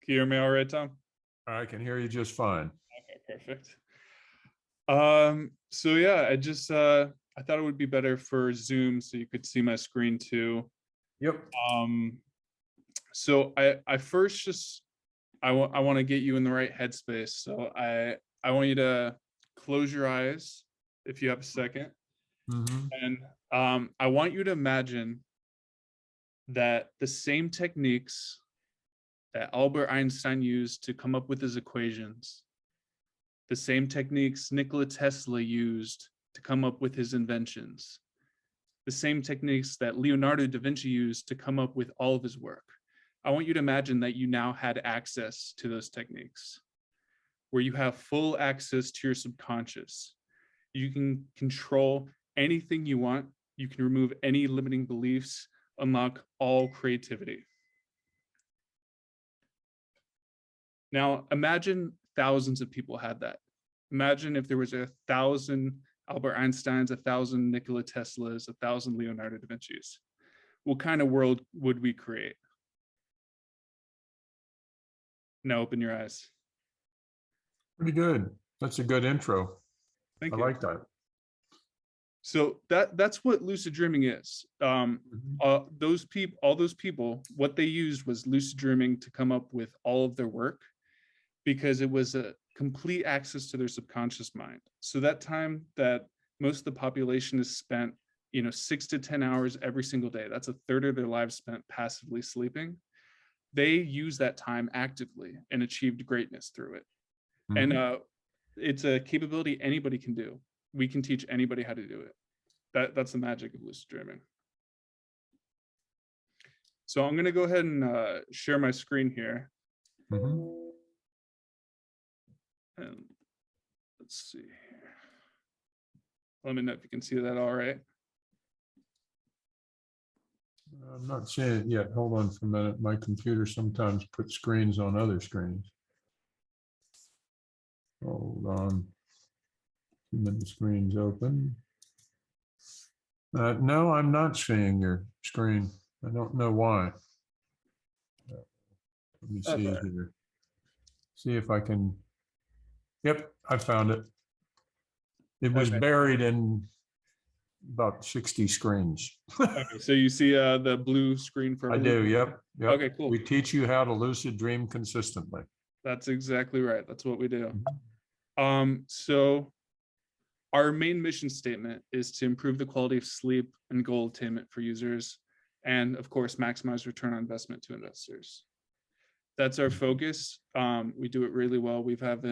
Can you hear me all right, Tom? I can hear you just fine. Okay, perfect. So yeah, I thought it would be better for Zoom so you could see my screen too. Yep. Um, so I first just I want to get you in the right headspace. So I want you to close your eyes if you have a second. Mm-hmm. And I want you to imagine that the same techniques that Albert Einstein used to come up with his equations, the same techniques Nikola Tesla used to come up with his inventions, the same techniques that Leonardo da Vinci used to come up with all of his work. I want you to imagine that you now had access to those techniques, where you have full access to your subconscious. You can control anything you want. You can remove any limiting beliefs, unlock all creativity. Now, imagine thousands of people had that. Imagine if there was 1,000 Albert Einsteins, 1,000 Nikola Teslas, 1,000 Leonardo da Vinci's. What kind of world would we create? Now open your eyes. Pretty good. That's a good intro. Thank I you. like that. So that's what lucid dreaming is. Mhm. All those people, what they used was lucid dreaming to come up with all of their work, because it was a complete access to their subconscious mind. So that time that most of the population is spent, 6 to 10 hours every single day, that's a third of their lives spent passively sleeping. They use that time actively and achieved greatness through it. And Mhm. it's a capability anybody can do. We can teach anybody how to do it. That's the magic of lucid dreaming. So I'm going to go ahead and share my screen here. Mhm. And let's see here. Let me know if you can see that all right. I'm not seeing it yet. Hold on for a minute. My computer sometimes puts screens on other screens. Hold on. Too many screens open. No, I'm not seeing your screen. I don't know why. Let me That's see all right. here. See if I can. Yep, I found it. It was Okay. buried in about 60 screens. Okay. So you see the blue screen for I everyone? do. Yep. Yep. Okay, cool. We teach you how to lucid dream consistently. That's exactly right. That's what we do. Mhm. So our main mission statement is to improve the quality of sleep and goal attainment for users, and of course, maximize return on investment to investors. That's our focus. We do it really well. We've had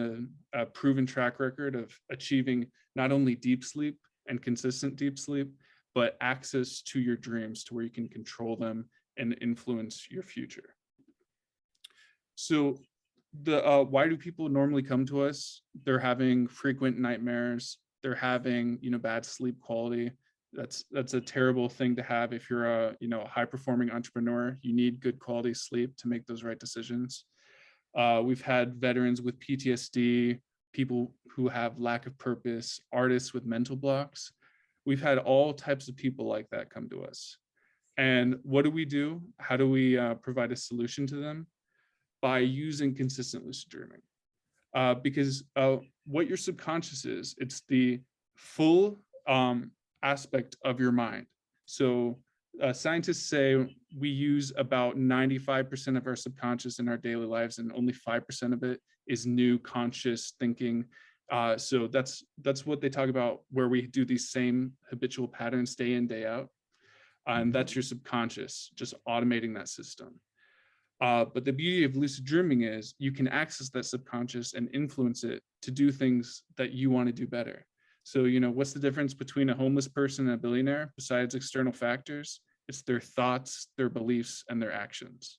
a proven track record of achieving not only deep sleep and consistent deep sleep, but access to your dreams to where you can control them and influence your future. So the why do people normally come to us? They're having frequent nightmares. They're having bad sleep quality. That's a terrible thing to have if you're a high performing entrepreneur. You need good quality sleep to make those right decisions. We've had veterans with PTSD, people who have lack of purpose, artists with mental blocks. We've had all types of people like that come to us. And what do? How do we provide a solution to them? By using consistent lucid dreaming. Because what your subconscious is, it's the full aspect of your mind. So scientists say we use about 95% of our subconscious in our daily lives, and only 5% of it is new conscious thinking. So that's what they talk about, where we do these same habitual patterns day in, day out. And that's your subconscious, just automating that system. But the beauty of lucid dreaming is you can access that subconscious and influence it to do things that you want to do better. So, what's the difference between a homeless person and a billionaire besides external factors? It's their thoughts, their beliefs, and their actions.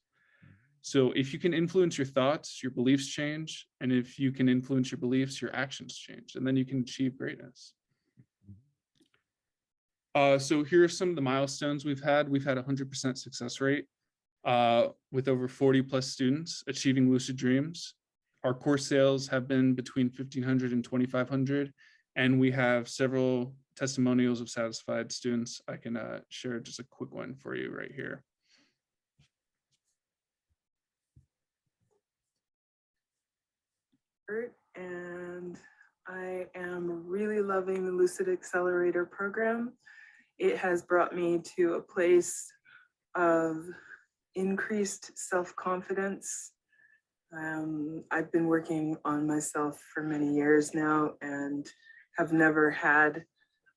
So if you can influence your thoughts, your beliefs change. And if you can influence your beliefs, your actions change. And then you can achieve greatness. So here are some of the milestones we've had. We've had a 100% success rate with over 40 plus students achieving lucid dreams. Our course sales have been between 1,500 and 2,500, and we have several testimonials of satisfied students. I can share just a quick one for you right here. I am really loving the Lucid Accelerator program. It has brought me to a place of increased self-confidence. I've been working on myself for many years now and have never had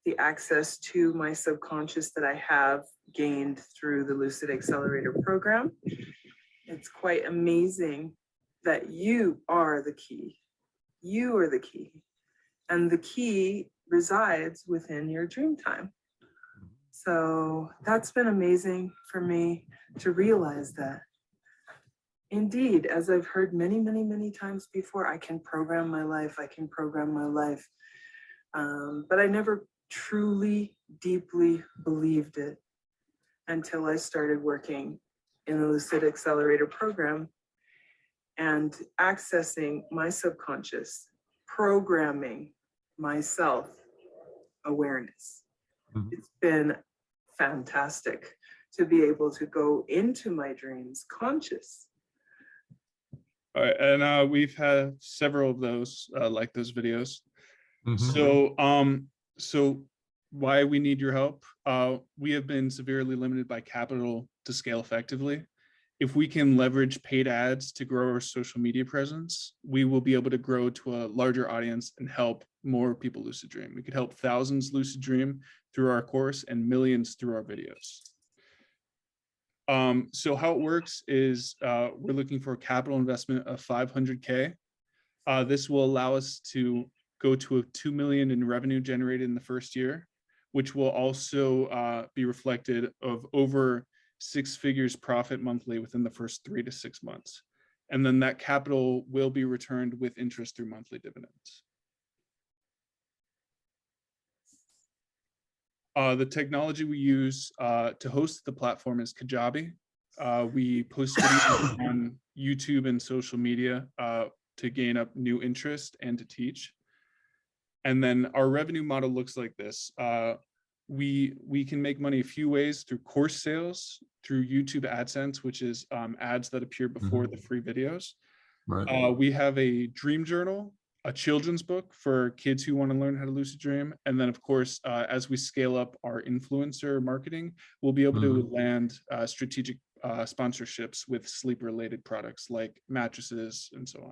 the access to my subconscious that I have gained through the Lucid Accelerator program. It's quite amazing that you are the key. You are the key. And the key resides within your dream time. So that's been amazing for me to realize that. Indeed, as I've heard many, many, many times before, I can program my life. I can program my life. But I never truly, deeply believed it until I started working in the Lucid Accelerator program and accessing my subconscious, programming my self awareness. Mhm. It's been fantastic to be able to go into my dreams conscious. All right, and we've had several of those, like those videos. Mhm. So why we need your help? We have been severely limited by capital to scale effectively. If we can leverage paid ads to grow our social media presence, we will be able to grow to a larger audience and help more people lucid dream. We could help thousands lucid dream through our course and millions through our videos. So how it works is we're looking for a capital investment of 500K. This will allow us to go to a 2 million in revenue generated in the first year, which will also be reflected of over 6 figures profit monthly within the first 3 to 6 months. And then that capital will be returned with interest through monthly dividends. The technology we use to host the platform is Kajabi. We post videos on YouTube and social media to gain up new interest and to teach. And then our revenue model looks like this. We can make money a few ways: through course sales, through YouTube AdSense, which is ads that appear before the free videos. Right. We have a dream journal, a children's book for kids who want to learn how to lucid dream. And then, of course, as we scale up our influencer marketing, we'll be able to land strategic sponsorships with sleep-related products like mattresses and so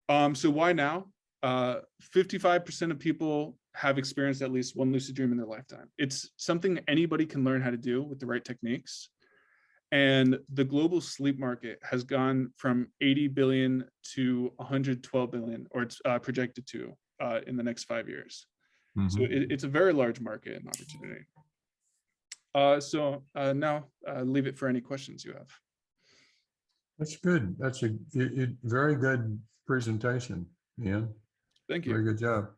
on. So why now? 55% of people have experienced at least one lucid dream in their lifetime. It's something anybody can learn how to do with the right techniques. And the global sleep market has gone from 80 billion to 112 billion, or it's projected to in the next 5 years. So it's a very large market and opportunity. So now leave it for any questions you have. That's good. That's a very good presentation, Ian. Thank you. Very good job.